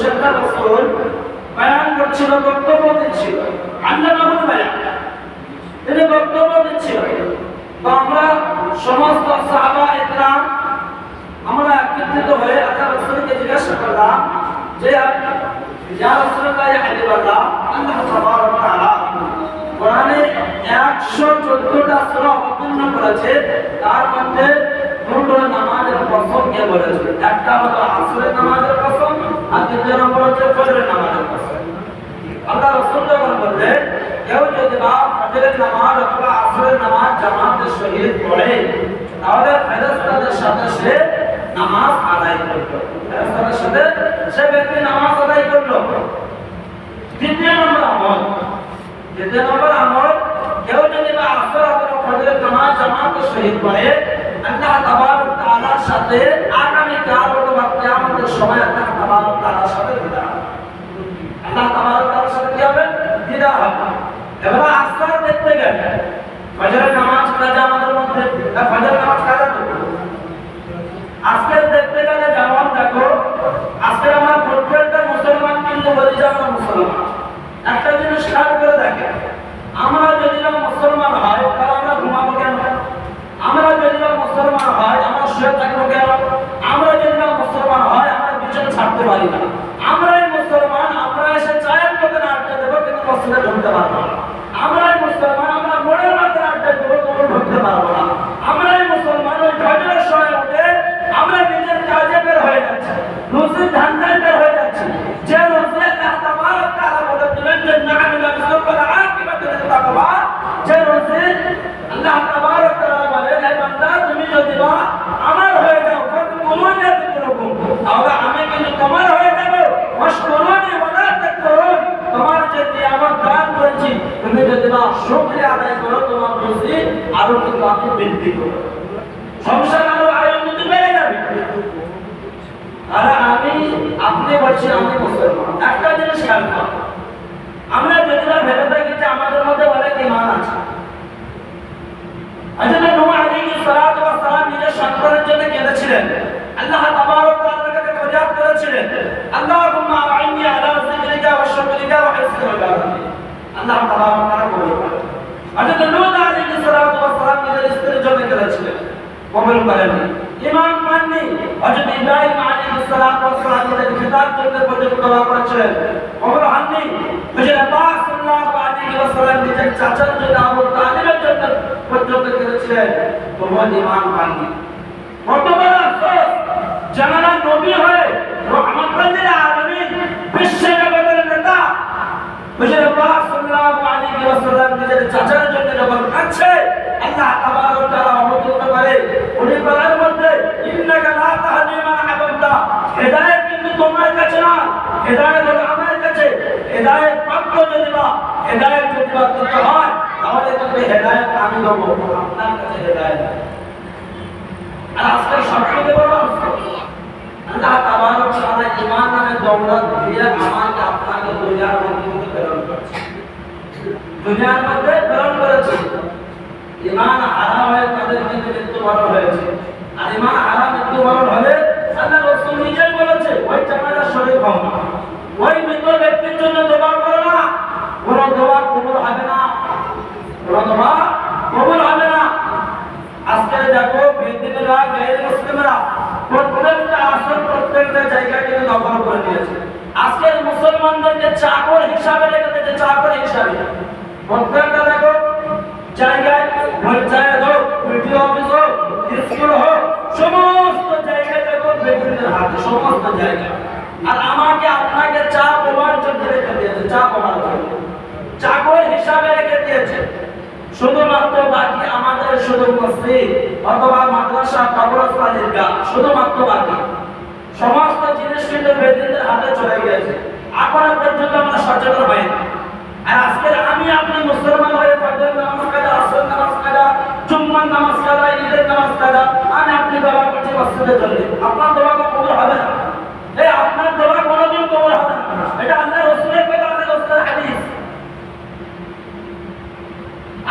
বিশ্বকার রাসূল বয়ান করছিল, বক্তব্য দিচ্ছিল, আল্লাহর বয়ান তিনি বক্তব্য দিচ্ছিল। তো আমরা সমস্ত সাহাবা ইকরাম আমরা একত্রিত হয়ে আল্লাহর রাসূলকে জিজ্ঞাসা করলাম যে ইয়া রাসূলুল্লাহ ইয়া হাবিবাল্লাহ, আল্লাহ তাবারক ওয়া তাআলা কোরআনে 114টা সূরা অবতীর্ণ করেছে, তার মধ্যে দুটো নামাজের কসমকে বলেছে। একটা হলো আসরের নামাজের কসম, আর দ্বিতীয় নম্বর হচ্ছে ফজরের নামাজের কসম। আল্লাহ রাসূল যখন বললেন কেউ যদি বা ফজরের নামাজ অথবা আসরের নামাজ জামাতের সহিত পড়ে তাহলে ফেরেশতাদের সাথে সে নামাজ আদায় করলো, ফেরেশতাদের সাথে সে ব্যক্তি নামাজ আদায় করলো। দ্বিতীয় নম্বর আমল, কেউ যদি বা আসর অথবা ফজরের নামাজ জামাতের সহিত পড়ে আল্লাহ তাবারক তাআলার সাথে আগামী কাল অথবা কিয়ামতের সময় আল্লাহ তাবারক তাআলার সাথে দিদার হবে। আল্লাহ তাবারক তাআলার সাথে কি হবে? দিদার হবে। এবার আসর দেখতে গেলে ফজরের নামাজ কাজা আমাদের মধ্যে, ফজরের নামাজ কাজা তো আজকে দেখতে গেলে যেমন দেখো আজকে আমরা প্রত্যেকটা মুসলমান কিন্তু বলি যে আমরা মুসলমান। একটা জিনিস খেয়াল করে দেখে, আমরা যদি না মুসলমান হয় তাহলে আমরা ঘুমাবো কেন? আমরা যদি না মুসলমান হয় আমরা শুয়ে থাকবো কেন? আমরা যদি না মুসলমান হয় আমরা বিছানা ছাড়তে পারি না। আমরাই মুসলমান, আমরা এসে চায়ের দোকানে আড্ডা দেবো কিন্তু মসজিদে ঢুকতে পারবো না। আমরাই মুসলমান, আমরা মোড়ের মাথায় আড্ডা দেবো তবু ঢুকতে পারবো না। আমরাই মুসলমান, ওই ফজরের সময় উঠে আমরা নিজের কাজে বের হয়ে যাচ্ছি, রুজির ধান্দায় বের হয়ে যাচ্ছি। যে রুজি আল্লাহ তাবারক তাআলা বলে দিলেন যে না'মালু বিল আকিবাতি লিত-তাকওয়া, যে রুজি আল্লাহ তাবারক তাআলা বলে হে বান্দা তুমি যদি বা আমার হয়ে যাও ফাকুলুনি আযকুরুকুম, তাহলে আমি কিন্তু তোমার হয়ে যাব। ওয়াশকুরুনি ওয়া লা তাকফুরুন, তোমার যে নিয়ামত দান করেছি তুমি যদি বা শুকরিয়া আদায় করো তোমার রুজি আরো কিন্তু আমি বৃদ্ধি করব, সংসার আরো আয়ুন্নত বেড়ে যাবে। আর আপনি বলছি আমি মুসলমান, একটা জিনিস খেয়াল করো, আমরা যদি না ভেবে থাকি যে আমাদের মধ্যে অনেক ঈমান আছে। হযরত নূহ আলাইহিস সালাতু ওয়াস সালাম নিজের সন্তানের জন্য কেঁদেছিলেন, আল্লাহ তাবারক তাআলার কাছে ফরিয়াদ করেছিলেন, আল্লাহুম্মা আ'ইন্নি আলা যিকরিকা ওয়া শুকরিকা ওয়া হুসনি ইবাদাতি। আল্লাহ তাবারক তাআলা বলেন হযরত নূহ আলাইহিস সালাতু ওয়াস সালাম নিজের স্ত্রীর জন্য কেঁদেছিলেন, কবুল করেননি, ঈমান মাননি। হযরত ইব্রাহিম আলাইহিস সালাতু ওয়াস সালাম নিজের খিতাব করতে পর্যন্ত দোয়া করেছিলেন, কবুল হয়নি। হযরত পাক সাল্লাল্লাহু আলাইহি ওয়াসাল্লাম নিজের চাচার জন্য আবু তালিবের জন্য পর্যন্ত করেছিলেন, তবুও ঈমান মাননি। কত বড় আফসোস, জানালা নবী হয়ে রাহমাতুল লিল আলামিন বিশ্ব জগতের নেতা হযরত পাক সাল্লাল্লাহু আলাইহি ওয়াসাল্লাম নিজের চাচার জন্য যখন কাঁদছে আল্লাহ তাবারক তাআলা অবতীর্ণ করে উনি বলার মধ্যে ইন্নাকা লা তাহদি মান আহবাবতা, হেদায়েত কিন্তু তোমার কাছে না, হেদায়েত হলো আমার কাছে। হেদায়েত প্রাপ্ত যদি বা হেদায়েত যদি বা দিতে হয় তাহলে তুমি হেদায়েত আমি দেব, আপনার কাছে হেদায়েত। আর আজকে সবথেকে বড় আল্লাহ তাবারক তাআলা ঈমান নামে দৌলত দিয়ে আমাকে আপনাকে দুনিয়ার মধ্যে প্রেরণ করেছে, দুনিয়ার মধ্যে প্রেরণ করেছে। ঈমান হারা হয়ে তাদের কিন্তু মৃত্যুবরণ হয়েছে। আর ঈমান হারা মৃত্যুবরণ হলে আল্লাহ রাসূল নিজেই বলেছে ওই জানাজা শরীক হও না, ওই মৃত ব্যক্তির জন্য দোয়া করো না, কোনো দোয়া কবুল হবে না, কোনো দোয়া কবুল হবে না। আজকে দেখো বেদিনরা গায়ের মুসলিমরা প্রত্যেকটা আসর প্রত্যেকটা জায়গা কিন্তু দখল করে নিয়েছে। আজকের মুসলমানদেরকে চাকর হিসাবে রেখেছে, চাকর হিসাবে প্রত্যেকটা দেখো জায়গায়, পঞ্চায়েত হোক, বিডিও অফিস হোক, স্কুল হোক, সমস্ত জায়গায় দেখো বেদিনদের হাতে, সমস্ত জায়গা। আর আমাকে আপনাকে চা পাওয়ার জন্য রেখে দিয়েছে, চা পাওয়ার জন্য চাকর হিসাবে রেখে দিয়েছে। শুধুমাত্র বাকি আমাদের শুধু মসজিদ অথবা মাদ্রাসা, কবরস্থান, ঈদগাহ শুধুমাত্র বাকি, সমস্ত জিনিস কিন্তু বেদিনদের হাতে চলে গিয়েছে। এখনো পর্যন্ত আমরা সচেতন হইনি। আর আজকে আমি আপনি মুসলমান হয়ে ফজর নামাজ কাজা, আসর নামাজ কাজা, জুম্মার নামাজ কাজা, ঈদের নামাজ কাজা, আমি আপনি দোয়া করছি মসজিদের জন্য, আপনার দোয়া কবুল হবে না। এই আপনার দোয়া কোনোদিন কবুল হবে না, এটা আল্লাহ রাসূলের কথা, আল্লাহ রাসূলের হাদিস।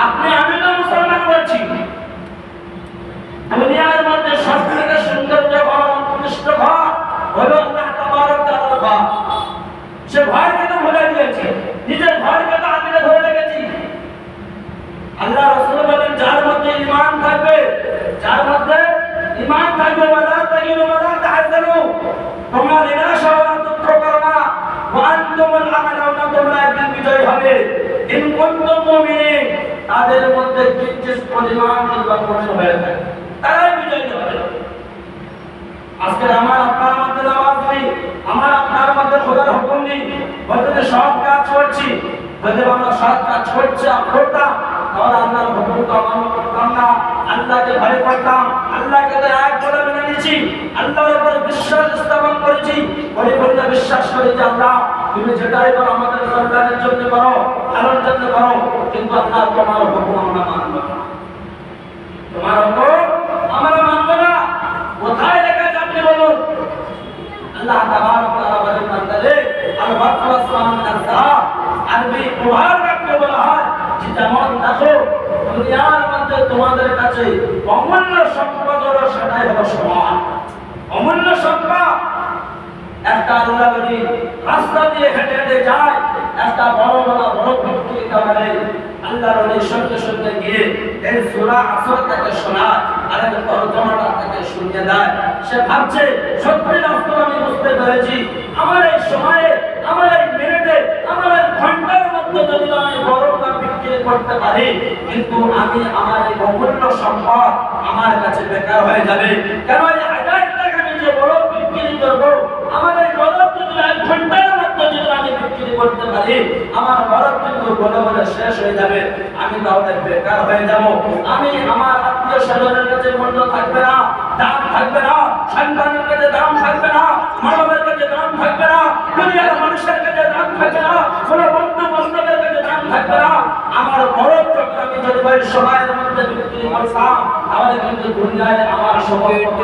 আপনি আমি তো মুসলমান বলছি, দুনিয়ার মধ্যে সবথেকে সুন্দর ঘর, উৎকৃষ্ট ঘর হলো আল্লাহ তাবারক তাআলার ঘর। হবে ইন কুনতুম মুমিনিন, তাদের মধ্যে কিঞ্চিৎ পরিমাণ পরিবর্তন হয়ে থাকে, তারাই বিজয়ী হবে। আজকে আমার আপনার মধ্যে নামাজ নেই, আমার আপনার মধ্যে খোদার হুকুম নেই, বলতে সব কাজ করছি, যদি আমরা সব কাজ করছি করতাম তাহলে আল্লাহর হুকুম তো অমান্য করতাম না, আল্লাহকে ভয় করতাম, আল্লাহকে তো এক বলে মেনে নিয়েছি, আল্লাহর উপর বিশ্বাস স্থাপন করেছি, পরিপূর্ণ বিশ্বাস করি যে আল্লাহ তুমি যেটাই করো আমাদের কল্যাণের জন্য করো, ভালোর জন্য করো, কিন্তু আল্লাহ তোমার হুকুম আমরা মানব না, তোমার হুকুম আমরা মানব না। কোথায় লেখা আছে আপনি বলুন? আল্লাহ তাবারক ওয়া তাআলা বলেন বান্দারে আল ওয়াক্তু ওয়াস সালাম আস-সালাহ, আরবি প্রভাব রাখতে বলা হয় যে যেমন দেখো দুনিয়ার মধ্যে তোমাদের কাছে অমূল্য সম্পদ হলো সেটাই হলো সময়। অমূল্য সম্পদ একটা আল্লাহ বলি রাস্তা দিয়ে হেঁটে হেঁটে যায়, একটা বড় ব্যক্তি কারণে আল্লাহর ওলির সঙ্গে সঙ্গে গিয়ে এই সূরা আসর থেকে শোনায় আর একটা তরজমাটা থেকে শুনিয়ে দেয়, সে ভাবছে সত্যি বাস্তব আমি বুঝতে পেরেছি, আমার এই সময়ে, আমার এই মিনিটে, আমার এই ঘন্টার মধ্যে যদি আমি বড়টা বিক্রি করতে পারি, কিন্তু আমি আমার এই অমূল্য সম্পদ আমার কাছে বেকার হয়ে যাবে। কেন এই 1000 টাকা আমি যে বড় বিক্রি করবো, আমার এই বড় যদি 1 ঘন্টার মধ্যে যদি আমি বিক্রি করতে পারি, আমার বড় কিন্তু বলে বলে শেষ হয়ে যাবে, আমি তাহলে বেকার হয়ে যাব, আমি আমার আত্মীয় স্বজনের কাছে মূল্য থাকবে না, দাম থাকবে না, সন্তানের কাছে দাম থাকবে না, মানবের কাছে দাম থাকবে না, দুনিয়ার মানুষের কাছে দাম থাকবে না, কোনো বন্ধু বান্ধবের কাছে দাম থাকবে না, আমার বড় আমি যদি ওই সময়ের মধ্যে বিক্রি করতাম তাহলে কিন্তু দুনিয়ায় আমার সমস্ত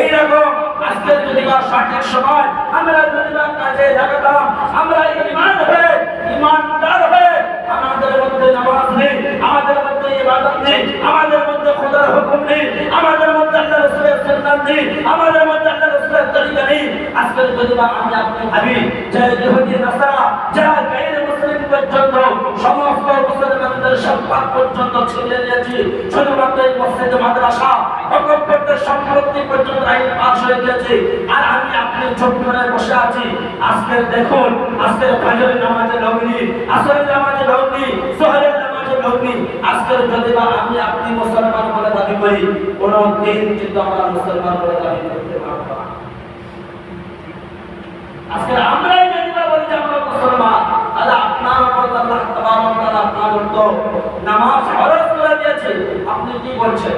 এইরকম আজকে যদি বা সঠিক সময় আমরা যদি বা কাজে লাগাতাম, আমরা ঈমান হয়ে ঈমানদার হয়ে আমাদের মধ্যে নামাজ নেই, আমাদের মধ্যে ইবাদত নেই, আমাদের মধ্যে খোদার হুকুম নেই, আমাদের মধ্যে আল্লাহ রাসূলের সুন্নাত নেই, আমাদের মধ্যে আল্লাহ রাসূলের তরিকা নেই, আজকে যদি বা আমি আপনি ভাবি যে ইহুদি নাসারা যারা গায়রে মুসলিম পর্যন্ত সমস্ত মুসলমানদের সম্পদ পর্যন্ত ছিনিয়ে নিয়েছি, শুধুমাত্র এই মসজিদ মাদ্রাসা অকপটের সম্পত্তি পর্যন্ত আইন পাস হয়ে গেছে, আর আমি আপনি চুপ করে বসে আছি। আজকে দেখুন, আজকে ফজরের নামাজে লগ্নি, আসরের নামাজে লগ্নি, যোহরের নামাজে লগ্নি, আজকে যদি বা আমি আপনি মুসলমান বলে দাবি করি, কোনো দিন কিন্তু আমরা মুসলমান বলে দাবি করতে পারবো না। আজকে আমরাই যদি বা বলি যে আমরা মুসলমান, তাহলে আপনার উপর আল্লাহ তাবারক ওয়া তাআলা আপনার উপর নামাজ ফরজ করে দিয়েছে, আপনি কি করছেন?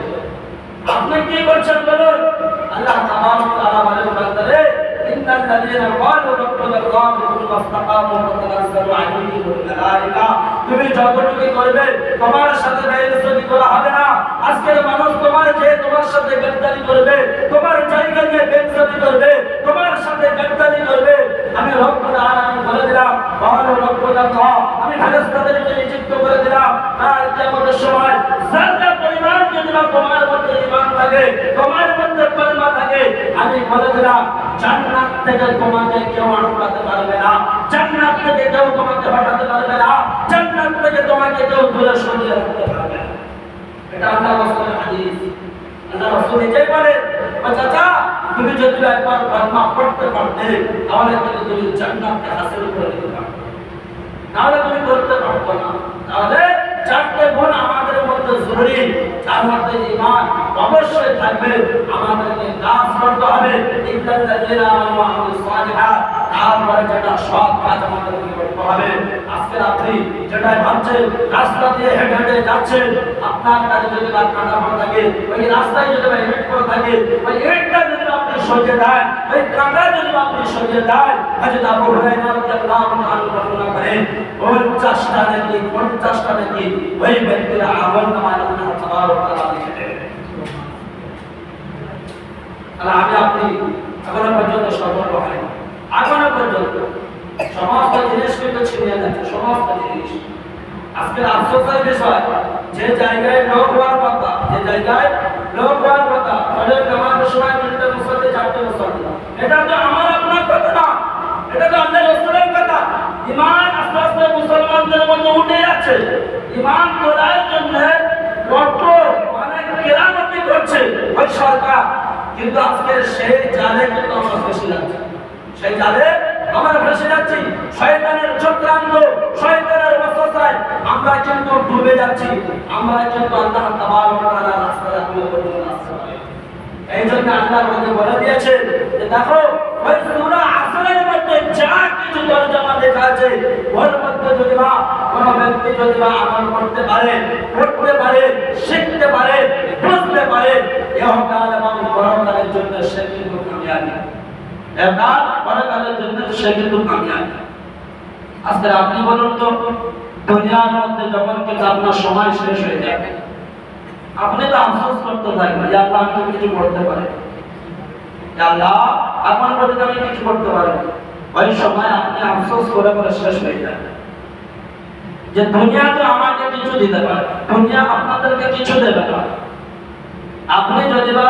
আপনি কি করছেন বলুন? আল্লাহ তাবারক ওয়া তাআলা বলেন বান্দারে ইন্নাল লাযীনা ক্বালু রাব্বুনা আল্লাহু সুম্মা ইসতাকামু তাতানাজ্জালু আলাইহিমুল মালায়েকা, তুমি যতটুকু করবে তোমার সাথে বেইজ্জতি করা হবে না। আজকের মানুষ তোমার যে তোমার সাথে গাদ্দারি করবে, তোমার জায়গা নিয়ে বেইজ্জতি করবে, তোমার সাথে গাদ্দারি করবে, আমি রব্বুল আলামিন বলে দিলাম ক্বালু রাব্বুনা আল্লাহ, আমি ফেরেশতাদেরকে নিযুক্ত করে দিলাম, আর কিয়ামতের সময় যারা পরিমাণ যদি তোমার মধ্যে ঈমান থাকে, তোমার মধ্যে কলমা থাকে, আমি বলে দিলাম জান্নাত থেকে তোমাকে কেউ আটকাতে পারবে না, জান্নাত থেকে কেউ তোমাকে হটাতে পারবে না, জান্নাত থেকে তোমাকে কেউ দূরে সরিয়ে রাখতে পারবে না। এটা আল্লাহ রাসূলের হাদিস। আল্লাহ রাসূল এটাই বলেন, চাচা তুমি যদি একবার কলমা পড়তে পারতে তাহলে কিন্তু তুমি জান্নাতকে হাসিল করে নিতে পারতে, তাহলে তুমি করতে পারতো না। তাহলে চারটে গুণ আমাদের মধ্যে জরুরি, তার মধ্যে ঈমান অবশ্যই থাকবে, আমাদেরকে কাজ করতে হবে, ইল্লাল্লাযীনা আমানু ওয়া আমিলুস সালিহাত, তারপরে যেটা সৎ কাজ আমাদেরকে করতে হবে। আজকে আপনি যেটা ভাবছেন রাস্তা দিয়ে হেঁটে হেঁটে যাচ্ছেন, আপনার কাছে যদি বা কাঁটা পড়ে থাকে, ওই রাস্তায় যদি বা হেঁটে পড়ে থাকে, ওই হেঁটটা যদি আপনি সরিয়ে দেন, ওই কাঁটা যদি আপনি সরিয়ে দেন, হযরত আবু হুরায়রা রাদিয়াল্লাহু তাআলা বর্ণনা করেন 50টা নাকি ওই ব্যক্তির আমল নামায় আল্লাহ তাবারক ওয়া তাআলা লিখে দেবেন। আর আমি আপনি এখনো পর্যন্ত সফল হয়নি, এখনো পর্যন্ত সমস্ত জিনিস কিন্তু ছিনিয়ে যাচ্ছে, সমস্ত জিনিস। আজকে আফসোসের বিষয়, যে জায়গায় লোক হওয়ার কথা, যে জায়গায় লোক হওয়ার কথা, ফজর নামাজের সময় 3টে মুসল্লি 4টে মুসল্লি, এটা তো আমার আপনার কথা না, এটা তো আল্লাহর রাসূলের কথা। ঈমান আস্তে আস্তে মুসলমানদের মধ্যে উঠে যাচ্ছে, ঈমান তোলার জন্য কত অনেক কেরামতি করছে ওই সরকার, কিন্তু আজকে সেই জালে কিন্তু আমরা ফেসে যাচ্ছি, সেই জালে আমরা ভেসে যাচ্ছি শয়তানের চক্রান্ত, শয়তানের ওয়াসওয়াসায় আমরা কিন্তু ডুবে যাচ্ছি, আমরা কিন্তু আল্লাহ তাবারক ওয়া তাআলার রাস্তায় আমরা পর্যন্ত আসতে পারি। এই জন্য আল্লাহ আমাদের বলে দিয়েছেন যে দেখো ওই সূরা আসরের মধ্যে যা কিছু তরজমা লেখা আছে ওর মধ্যে যদি বা কোনো ব্যক্তি যদি বা আমল করতে পারে, পড়তে পারে, শিখতে পারে, বুঝতে পারে, ইহকাল এবং পরকালের জন্য সে কিন্তু কামিয়াবি। ইহকাল পরকালের জন্য সে কিন্তু কামিয়াবি। আজকে আপনি বলুন তো, দুনিয়ার মধ্যে যখন কিন্তু আপনার সময় শেষ হয়ে যাবে, আপনি তো আফসোস করতে থাকবেন যে আল্লাহ আমি কিছু করতে পারি, আল্লাহ আপনার প্রতি আমি কিছু করতে পারি। ওই সময় আপনি আফসোস করে করে শেষ হয়ে যাবে যে দুনিয়া তো আমাকে কিছু দিতে পারে, দুনিয়া আপনাদেরকে কিছু দেবে না। আপনি যদি বা